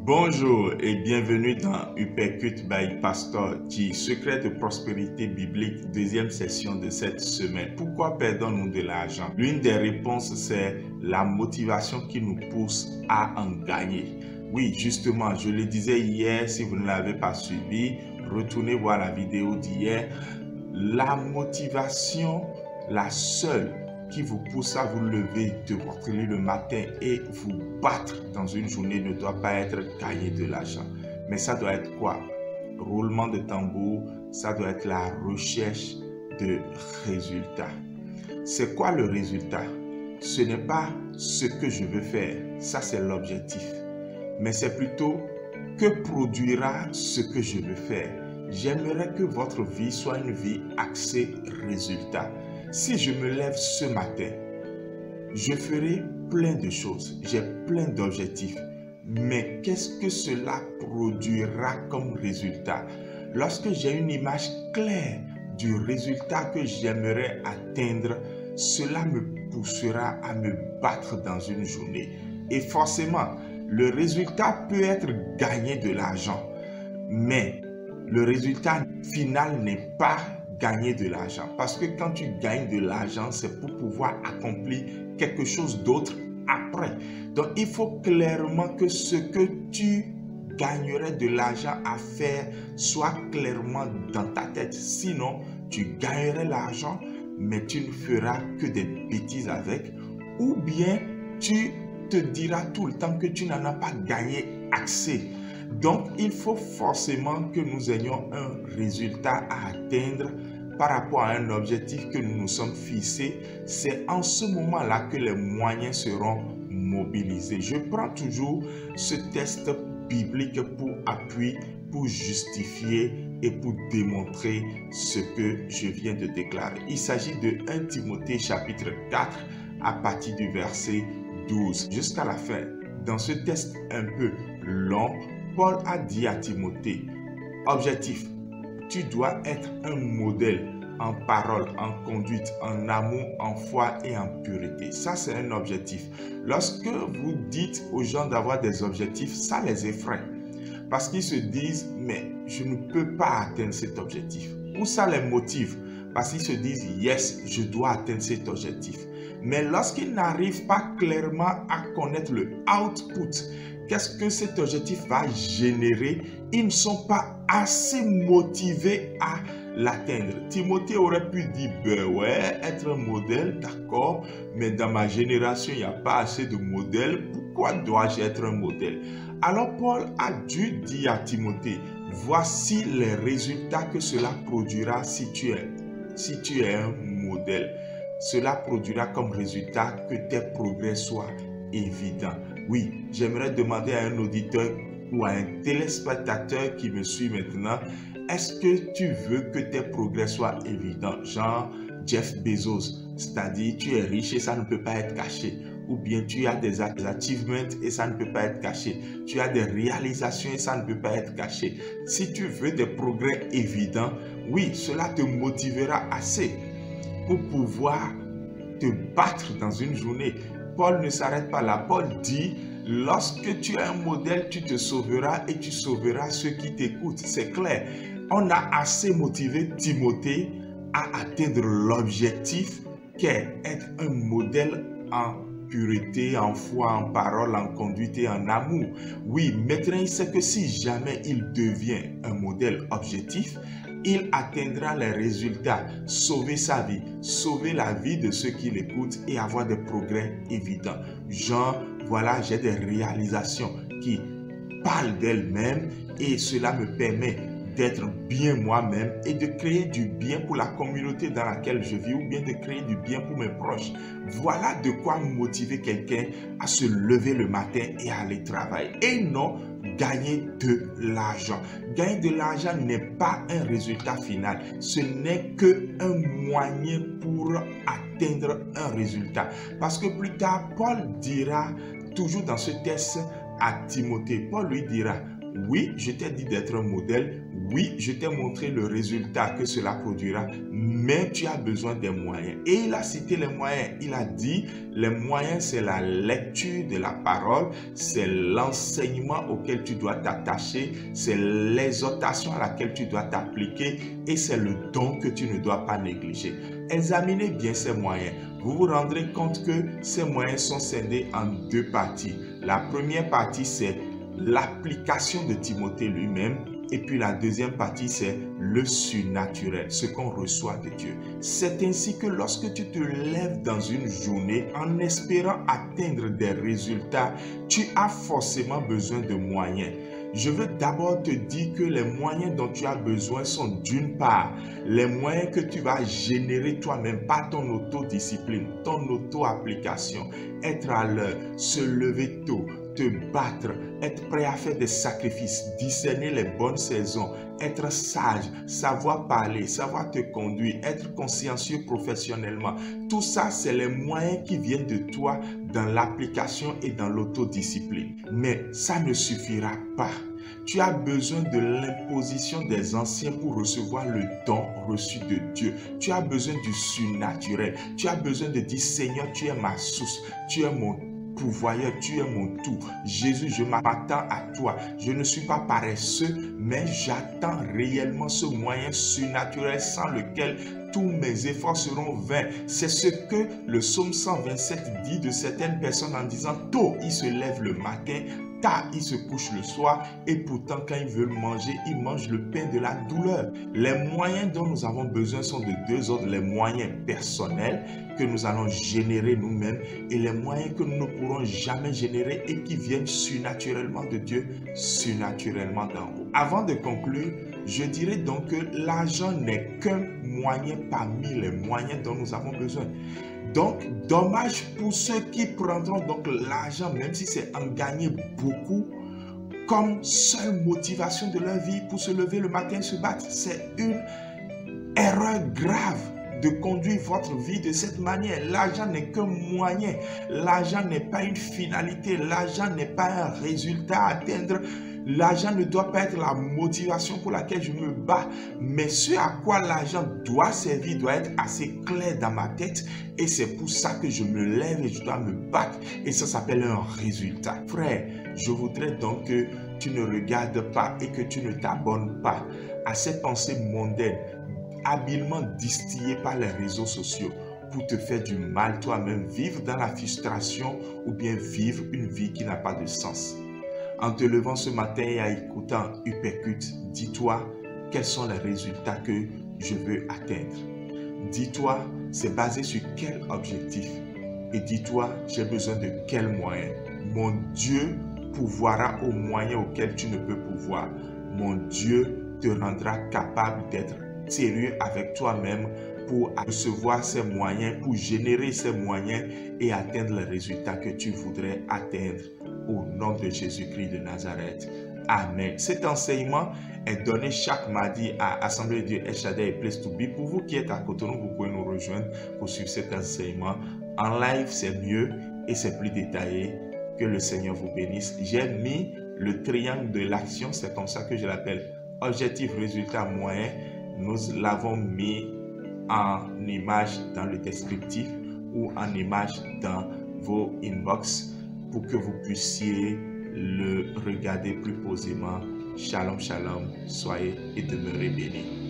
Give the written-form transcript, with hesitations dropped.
Bonjour et bienvenue dans Uppercut by Pastor G, secret de prospérité biblique, deuxième session de cette semaine. Pourquoi perdons-nous de l'argent? L'une des réponses, c'est la motivation qui nous pousse à en gagner. Oui, justement, je le disais hier, si vous ne l'avez pas suivi, retournez voir la vidéo d'hier. La motivation, la seule qui vous pousse à vous lever de votre lit le matin et vous battre dans une journée ne doit pas être gagner de l'argent. Mais ça doit être quoi? Roulement de tambour, ça doit être la recherche de résultats. C'est quoi le résultat? Ce n'est pas ce que je veux faire, ça c'est l'objectif. Mais c'est plutôt que produira ce que je veux faire. J'aimerais que votre vie soit une vie axée résultat. Si je me lève ce matin, je ferai plein de choses, j'ai plein d'objectifs. Mais qu'est-ce que cela produira comme résultat? Lorsque j'ai une image claire du résultat que j'aimerais atteindre, cela me poussera à me battre dans une journée. Et forcément, le résultat peut être gagner de l'argent. Mais le résultat final n'est pas gagner de l'argent. Parce que quand tu gagnes de l'argent, c'est pour pouvoir accomplir quelque chose d'autre après. Donc, il faut clairement que ce que tu gagnerais de l'argent à faire soit clairement dans ta tête. Sinon, tu gagnerais l'argent, mais tu ne feras que des bêtises avec. Ou bien, tu te diras tout le temps que tu n'en as pas gagné assez. Donc, il faut forcément que nous ayons un résultat à atteindre par rapport à un objectif que nous nous sommes fixés. C'est en ce moment-là que les moyens seront mobilisés. Je prends toujours ce test biblique pour appui, pour justifier et pour démontrer ce que je viens de déclarer. Il s'agit de 1 Timothée chapitre 4 à partir du verset 12 jusqu'à la fin. Dans ce test un peu long, Paul a dit à Timothée, objectif, tu dois être un modèle en parole, en conduite, en amour, en foi et en pureté. Ça, c'est un objectif. Lorsque vous dites aux gens d'avoir des objectifs, ça les effraie. Parce qu'ils se disent, mais je ne peux pas atteindre cet objectif. Ou ça les motive. Parce qu'ils se disent, yes, je dois atteindre cet objectif. Mais lorsqu'ils n'arrivent pas clairement à connaître le output, qu'est-ce que cet objectif va générer, ils ne sont pas assez motivés à l'atteindre. Timothée aurait pu dire, ben ouais, être un modèle, d'accord, mais dans ma génération, il n'y a pas assez de modèles, pourquoi dois-je être un modèle? Alors Paul a dû dire à Timothée, voici les résultats que cela produira si tu es un modèle. Cela produira comme résultat que tes progrès soient évidents. Oui, j'aimerais demander à un auditeur ou à un téléspectateur qui me suit maintenant, est-ce que tu veux que tes progrès soient évidents? Genre Jeff Bezos, c'est-à-dire tu es riche et ça ne peut pas être caché. Ou bien tu as des achievements et ça ne peut pas être caché. Tu as des réalisations et ça ne peut pas être caché. Si tu veux des progrès évidents, oui, cela te motivera assez pour pouvoir te battre dans une journée. Paul ne s'arrête pas là. Paul dit, lorsque tu es un modèle, tu te sauveras et tu sauveras ceux qui t'écoutent. C'est clair. On a assez motivé Timothée à atteindre l'objectif qu'est être un modèle en pureté, en foi, en parole, en conduite et en amour. Oui, maintenant il sait que si jamais il devient un modèle objectif, il atteindra les résultats, sauver sa vie, sauver la vie de ceux qui l'écoutent et avoir des progrès évidents. Genre, voilà, j'ai des réalisations qui parlent d'elles-mêmes et cela me permet d'être bien moi-même et de créer du bien pour la communauté dans laquelle je vis ou bien de créer du bien pour mes proches. Voilà de quoi motiver quelqu'un à se lever le matin et à aller travailler. Et non, gagner de l'argent. Gagner de l'argent n'est pas un résultat final. Ce n'est qu'un moyen pour atteindre un résultat. Parce que plus tard, Paul dira, toujours dans ce texte à Timothée, Paul lui dira, oui, je t'ai dit d'être un modèle. oui, je t'ai montré le résultat que cela produira, mais tu as besoin des moyens. Et il a cité les moyens. Il a dit, les moyens, c'est la lecture de la parole, c'est l'enseignement auquel tu dois t'attacher, c'est l'exhortation à laquelle tu dois t'appliquer et c'est le don que tu ne dois pas négliger. Examinez bien ces moyens. Vous vous rendrez compte que ces moyens sont scindés en deux parties. La première partie, c'est l'application de Timothée lui-même. Et puis la deuxième partie, c'est le surnaturel, ce qu'on reçoit de Dieu. C'est ainsi que lorsque tu te lèves dans une journée en espérant atteindre des résultats, tu as forcément besoin de moyens. Je veux d'abord te dire que les moyens dont tu as besoin sont d'une part les moyens que tu vas générer toi-même par ton autodiscipline, ton auto-application, être à l'heure, se lever tôt, te battre, être prêt à faire des sacrifices, discerner les bonnes saisons, être sage, savoir parler, savoir te conduire, être consciencieux professionnellement. Tout ça, c'est les moyens qui viennent de toi dans l'application et dans l'autodiscipline. Mais ça ne suffira pas. Tu as besoin de l'imposition des anciens pour recevoir le don reçu de Dieu. Tu as besoin du surnaturel. Tu as besoin de dire, Seigneur, tu es ma source, tu es mon pourvoyeur, tu es mon tout. Jésus, je m'attends à toi. Je ne suis pas paresseux, mais j'attends réellement ce moyen surnaturel sans lequel tous mes efforts seront vains. C'est ce que le psaume 127 dit de certaines personnes en disant, tôt, ils se lèvent le matin, tard, ils se couchent le soir et pourtant quand ils veulent manger, ils mangent le pain de la douleur. Les moyens dont nous avons besoin sont de deux ordres, les moyens personnels que nous allons générer nous-mêmes et les moyens que nous ne pourrons jamais générer et qui viennent surnaturellement de Dieu, surnaturellement d'en haut. Avant de conclure, je dirais donc que l'argent n'est qu'un moyen parmi les moyens dont nous avons besoin. Donc, dommage pour ceux qui prendront donc l'argent, même si c'est en gagner beaucoup, comme seule motivation de leur vie pour se lever le matin et se battre. C'est une erreur grave de conduire votre vie de cette manière. L'argent n'est qu'un moyen. L'argent n'est pas une finalité. L'argent n'est pas un résultat à atteindre. L'argent ne doit pas être la motivation pour laquelle je me bats, mais ce à quoi l'argent doit servir doit être assez clair dans ma tête et c'est pour ça que je me lève et je dois me battre et ça s'appelle un résultat. Frère, je voudrais donc que tu ne regardes pas et que tu ne t'abonnes pas à ces pensées mondaines habilement distillées par les réseaux sociaux pour te faire du mal toi-même, vivre dans la frustration ou bien vivre une vie qui n'a pas de sens. En te levant ce matin et en écoutant Uppercut, dis-toi quels sont les résultats que je veux atteindre. Dis-toi, c'est basé sur quel objectif. Et dis-toi, j'ai besoin de quels moyens. Mon Dieu pourvoira aux moyens auxquels tu ne peux pouvoir. Mon Dieu te rendra capable d'être sérieux avec toi-même pour recevoir ces moyens, pour générer ces moyens et atteindre les résultats que tu voudrais atteindre. Au nom de Jésus-Christ de Nazareth. Amen. Cet enseignement est donné chaque mardi à Assemblée de Dieu El Shaddai et Place to Be. Pour vous qui êtes à Cotonou, vous pouvez nous rejoindre pour suivre cet enseignement. En live, c'est mieux et c'est plus détaillé. Que le Seigneur vous bénisse. J'ai mis le triangle de l'action, c'est comme ça que je l'appelle. Objectif, résultat, moyen. Nous l'avons mis en image dans le descriptif ou en image dans vos inbox pour que vous puissiez le regarder plus posément. Shalom, shalom, soyez et demeurez bénis.